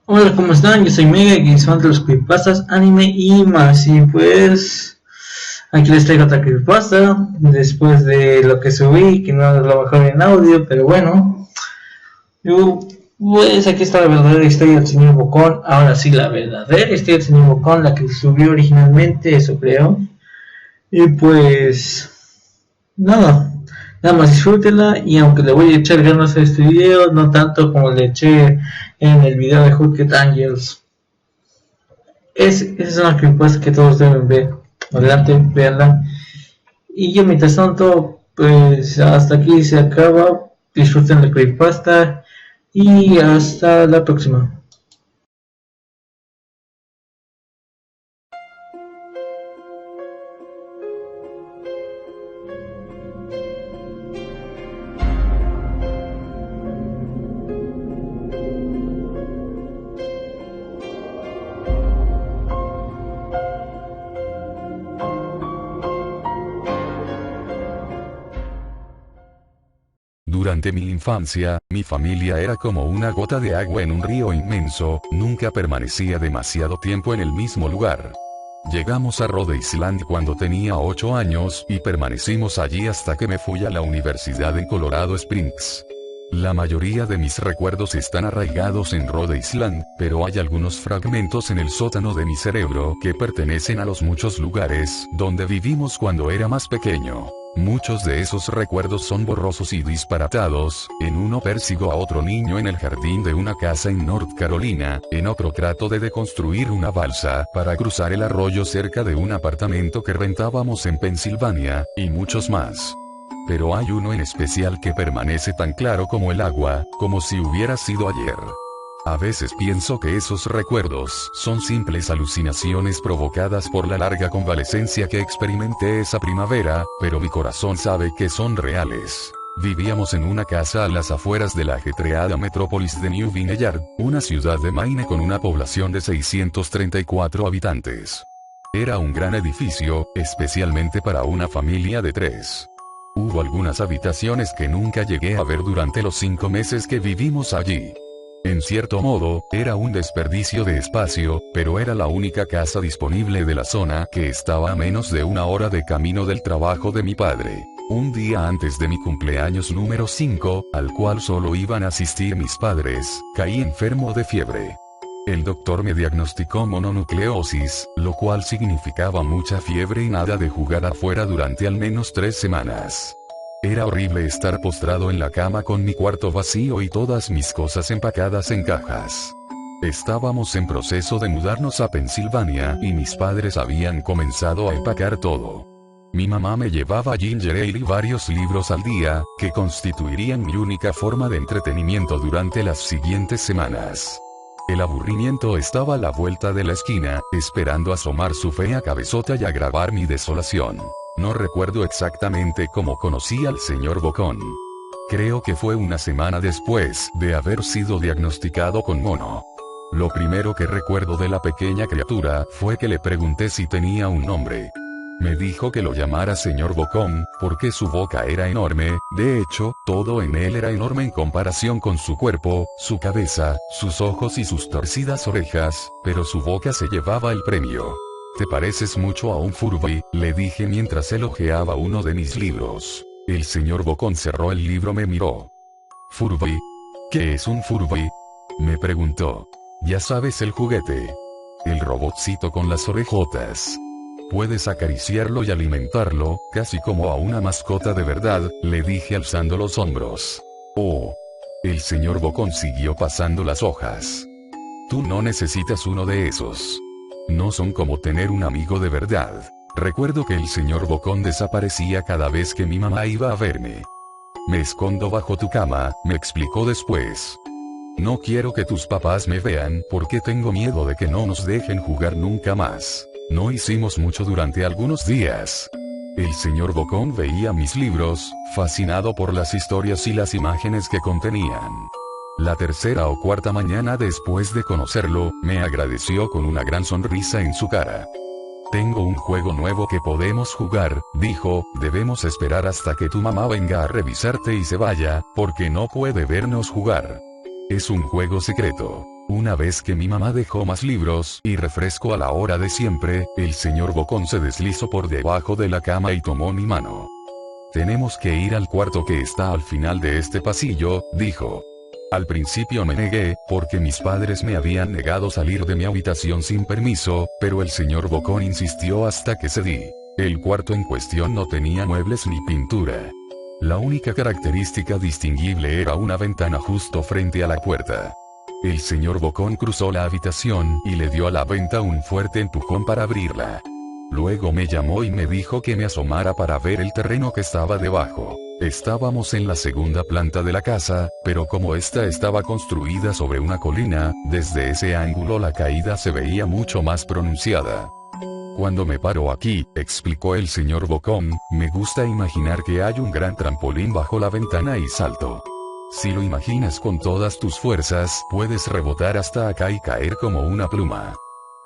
Hola, ¿cómo están? Yo soy Mega y son de los creepypastas, anime y más. Y pues, aquí les traigo otra creepypasta. Después de lo que subí, que no lo bajé en audio, pero bueno. Yo, pues aquí está la verdadera historia del señor Bocón. Ahora sí, la verdadera historia del señor Bocón, la que subió originalmente, eso creo. Y pues, nada. Nada más disfrútenla y aunque le voy a echar ganas a este video, no tanto como le eché en el video de Hooded Angels. Es una creepypasta que todos deben ver. Adelante, veanla. Y yo mientras tanto, pues hasta aquí se acaba. Disfruten la creepypasta y hasta la próxima. Durante mi infancia, mi familia era como una gota de agua en un río inmenso, nunca permanecía demasiado tiempo en el mismo lugar. Llegamos a Rhode Island cuando tenía 8 años y permanecimos allí hasta que me fui a la universidad en Colorado Springs. La mayoría de mis recuerdos están arraigados en Rhode Island, pero hay algunos fragmentos en el sótano de mi cerebro que pertenecen a los muchos lugares donde vivimos cuando era más pequeño. Muchos de esos recuerdos son borrosos y disparatados. En uno persigo a otro niño en el jardín de una casa en North Carolina, en otro trato de deconstruir una balsa para cruzar el arroyo cerca de un apartamento que rentábamos en Pensilvania, y muchos más. Pero hay uno en especial que permanece tan claro como el agua, como si hubiera sido ayer. A veces pienso que esos recuerdos son simples alucinaciones provocadas por la larga convalecencia que experimenté esa primavera, pero mi corazón sabe que son reales. Vivíamos en una casa a las afueras de la ajetreada metrópolis de New Vineyard, una ciudad de Maine con una población de 634 habitantes. Era un gran edificio, especialmente para una familia de 3. Hubo algunas habitaciones que nunca llegué a ver durante los 5 meses que vivimos allí. En cierto modo, era un desperdicio de espacio, pero era la única casa disponible de la zona que estaba a menos de 1 hora de camino del trabajo de mi padre. Un día antes de mi cumpleaños número 5, al cual solo iban a asistir mis padres, caí enfermo de fiebre. El doctor me diagnosticó mononucleosis, lo cual significaba mucha fiebre y nada de jugar afuera durante al menos 3 semanas. Era horrible estar postrado en la cama con mi cuarto vacío y todas mis cosas empacadas en cajas. Estábamos en proceso de mudarnos a Pensilvania y mis padres habían comenzado a empacar todo. Mi mamá me llevaba ginger ale y varios libros al día, que constituirían mi única forma de entretenimiento durante las siguientes semanas. El aburrimiento estaba a la vuelta de la esquina, esperando asomar su fea cabezota y agravar mi desolación. No recuerdo exactamente cómo conocí al señor Bocón. Creo que fue una semana después de haber sido diagnosticado con mono. Lo primero que recuerdo de la pequeña criatura fue que le pregunté si tenía un nombre. Me dijo que lo llamara señor Bocón, porque su boca era enorme, de hecho, todo en él era enorme en comparación con su cuerpo, su cabeza, sus ojos y sus torcidas orejas, pero su boca se llevaba el premio. «Te pareces mucho a un Furby», le dije mientras él hojeaba uno de mis libros. El señor Bocón cerró el libro, me miró. «¿Furby? ¿Qué es un Furby?», me preguntó. «Ya sabes, el juguete. El robotcito con las orejotas. Puedes acariciarlo y alimentarlo, casi como a una mascota de verdad», le dije alzando los hombros. «Oh». El señor Bocón siguió pasando las hojas. «Tú no necesitas uno de esos. No son como tener un amigo de verdad». Recuerdo que el señor Bocón desaparecía cada vez que mi mamá iba a verme. «Me escondo bajo tu cama», me explicó después. «No quiero que tus papás me vean porque tengo miedo de que no nos dejen jugar nunca más». No hicimos mucho durante algunos días. El señor Bocón veía mis libros, fascinado por las historias y las imágenes que contenían. La tercera o cuarta mañana después de conocerlo, me agradeció con una gran sonrisa en su cara. «Tengo un juego nuevo que podemos jugar», dijo. «Debemos esperar hasta que tu mamá venga a revisarte y se vaya, porque no puede vernos jugar». Es un juego secreto. Una vez que mi mamá dejó más libros y refresco a la hora de siempre, el señor Bocón se deslizó por debajo de la cama y tomó mi mano. Tenemos que ir al cuarto que está al final de este pasillo, dijo. Al principio me negué, porque mis padres me habían negado salir de mi habitación sin permiso, pero el señor Bocón insistió hasta que cedí. El cuarto en cuestión no tenía muebles ni pintura. La única característica distinguible era una ventana justo frente a la puerta. El señor Bocón cruzó la habitación y le dio a la venta un fuerte empujón para abrirla. Luego me llamó y me dijo que me asomara para ver el terreno que estaba debajo. Estábamos en la segunda planta de la casa, pero como esta estaba construida sobre una colina, desde ese ángulo la caída se veía mucho más pronunciada. Cuando me paro aquí, explicó el señor Bocón, me gusta imaginar que hay un gran trampolín bajo la ventana y salto. Si lo imaginas con todas tus fuerzas, puedes rebotar hasta acá y caer como una pluma.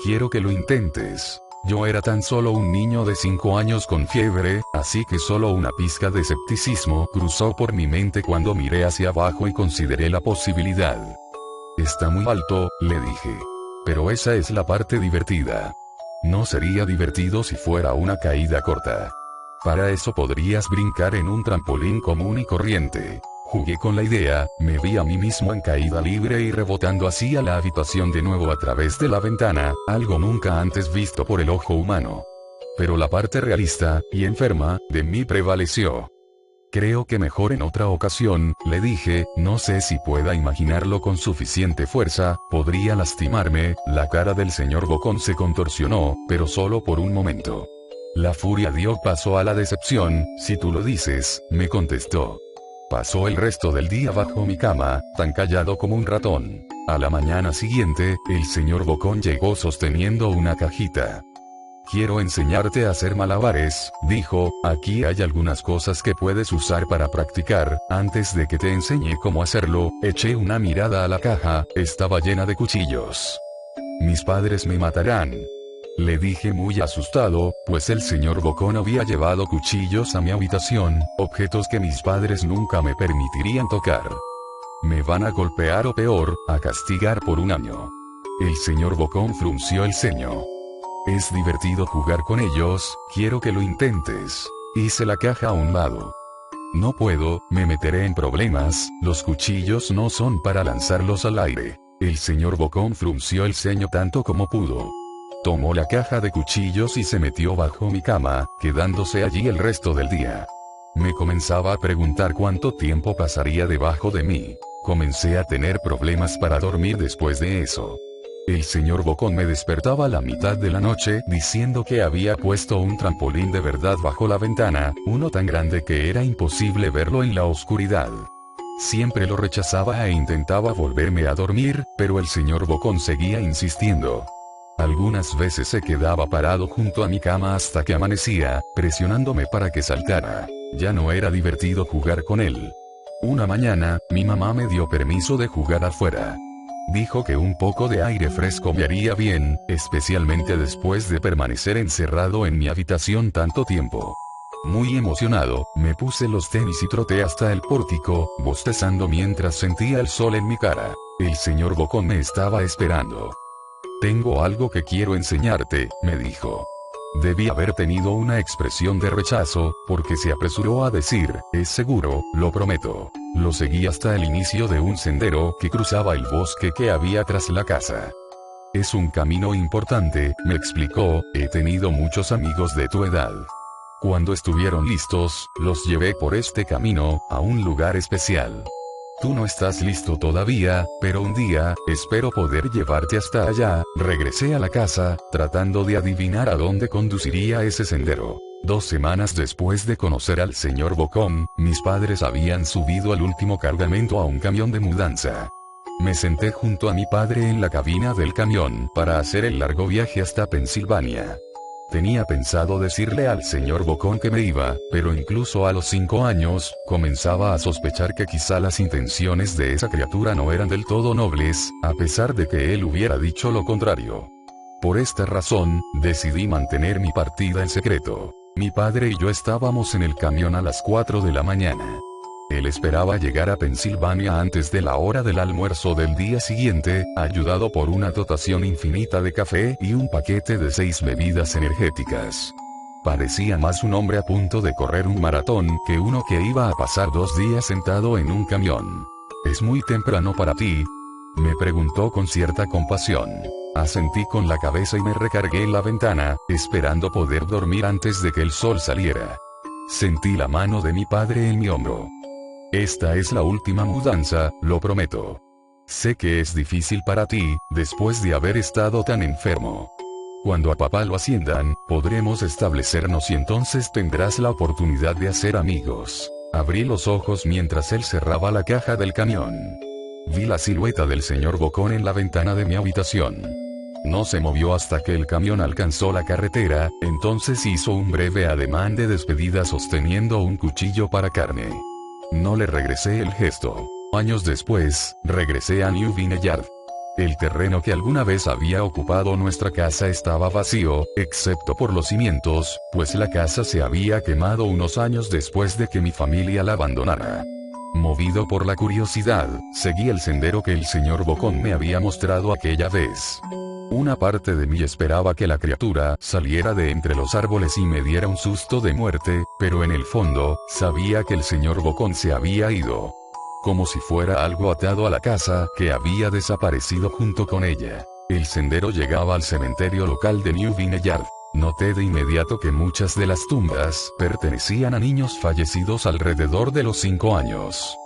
Quiero que lo intentes. Yo era tan solo un niño de 5 años con fiebre, así que solo una pizca de escepticismo cruzó por mi mente cuando miré hacia abajo y consideré la posibilidad. Está muy alto, le dije. Pero esa es la parte divertida. No sería divertido si fuera una caída corta. Para eso podrías brincar en un trampolín común y corriente. Jugué con la idea, me vi a mí mismo en caída libre y rebotando hacia la habitación de nuevo a través de la ventana, algo nunca antes visto por el ojo humano. Pero la parte realista, y enferma, de mí prevaleció. Creo que mejor en otra ocasión, le dije, no sé si pueda imaginarlo con suficiente fuerza, podría lastimarme. La cara del señor Bocón se contorsionó, pero solo por un momento. La furia dio paso a la decepción, si tú lo dices, me contestó. Pasó el resto del día bajo mi cama, tan callado como un ratón. A la mañana siguiente, el señor Bocón llegó sosteniendo una cajita. Quiero enseñarte a hacer malabares, dijo, aquí hay algunas cosas que puedes usar para practicar. Antes de que te enseñe cómo hacerlo, eché una mirada a la caja, estaba llena de cuchillos. Mis padres me matarán. Le dije muy asustado, pues el señor Bocón había llevado cuchillos a mi habitación, objetos que mis padres nunca me permitirían tocar. Me van a golpear o peor, a castigar por un año. El señor Bocón frunció el ceño. Es divertido jugar con ellos, quiero que lo intentes. Hice la caja a un lado. No puedo, me meteré en problemas, los cuchillos no son para lanzarlos al aire. El señor Bocón frunció el ceño tanto como pudo. Tomó la caja de cuchillos y se metió bajo mi cama, quedándose allí el resto del día. Me comenzaba a preguntar cuánto tiempo pasaría debajo de mí. Comencé a tener problemas para dormir después de eso. El señor Bocón me despertaba a la mitad de la noche diciendo que había puesto un trampolín de verdad bajo la ventana, uno tan grande que era imposible verlo en la oscuridad. Siempre lo rechazaba e intentaba volverme a dormir, pero el señor Bocón seguía insistiendo. Algunas veces se quedaba parado junto a mi cama hasta que amanecía, presionándome para que saltara. Ya no era divertido jugar con él. Una mañana, mi mamá me dio permiso de jugar afuera. Dijo que un poco de aire fresco me haría bien, especialmente después de permanecer encerrado en mi habitación tanto tiempo. Muy emocionado, me puse los tenis y troté hasta el pórtico, bostezando mientras sentía el sol en mi cara. El señor Bocón me estaba esperando. Tengo algo que quiero enseñarte, me dijo. Debí haber tenido una expresión de rechazo, porque se apresuró a decir, es seguro, lo prometo. Lo seguí hasta el inicio de un sendero que cruzaba el bosque que había tras la casa. Es un camino importante, me explicó, he tenido muchos amigos de tu edad. Cuando estuvieron listos, los llevé por este camino, a un lugar especial. Tú no estás listo todavía, pero un día, espero poder llevarte hasta allá. Regresé a la casa, tratando de adivinar a dónde conduciría ese sendero. 2 semanas después de conocer al señor Bocón, mis padres habían subido al último cargamento a un camión de mudanza. Me senté junto a mi padre en la cabina del camión para hacer el largo viaje hasta Pensilvania. Tenía pensado decirle al señor Bocón que me iba, pero incluso a los 5 años, comenzaba a sospechar que quizá las intenciones de esa criatura no eran del todo nobles, a pesar de que él hubiera dicho lo contrario. Por esta razón, decidí mantener mi partida en secreto. Mi padre y yo estábamos en el camión a las 4 de la mañana. Él esperaba llegar a Pensilvania antes de la hora del almuerzo del día siguiente, ayudado por una dotación infinita de café y un paquete de 6 bebidas energéticas. Parecía más un hombre a punto de correr un maratón que uno que iba a pasar 2 días sentado en un camión. ¿Es muy temprano para ti?, me preguntó con cierta compasión. Asentí con la cabeza y me recargué en la ventana, esperando poder dormir antes de que el sol saliera. Sentí la mano de mi padre en mi hombro. Esta es la última mudanza, lo prometo. Sé que es difícil para ti, después de haber estado tan enfermo. Cuando a papá lo asciendan, podremos establecernos y entonces tendrás la oportunidad de hacer amigos. Abrí los ojos mientras él cerraba la caja del camión. Vi la silueta del señor Bocón en la ventana de mi habitación. No se movió hasta que el camión alcanzó la carretera, entonces hizo un breve ademán de despedida sosteniendo un cuchillo para carne. No le regresé el gesto. Años después, regresé a New Vineyard. El terreno que alguna vez había ocupado nuestra casa estaba vacío, excepto por los cimientos, pues la casa se había quemado unos años después de que mi familia la abandonara. Movido por la curiosidad, seguí el sendero que el señor Bocón me había mostrado aquella vez. Una parte de mí esperaba que la criatura saliera de entre los árboles y me diera un susto de muerte, pero en el fondo, sabía que el señor Bocón se había ido. Como si fuera algo atado a la casa que había desaparecido junto con ella. El sendero llegaba al cementerio local de New Vineyard. Noté de inmediato que muchas de las tumbas pertenecían a niños fallecidos alrededor de los 5 años.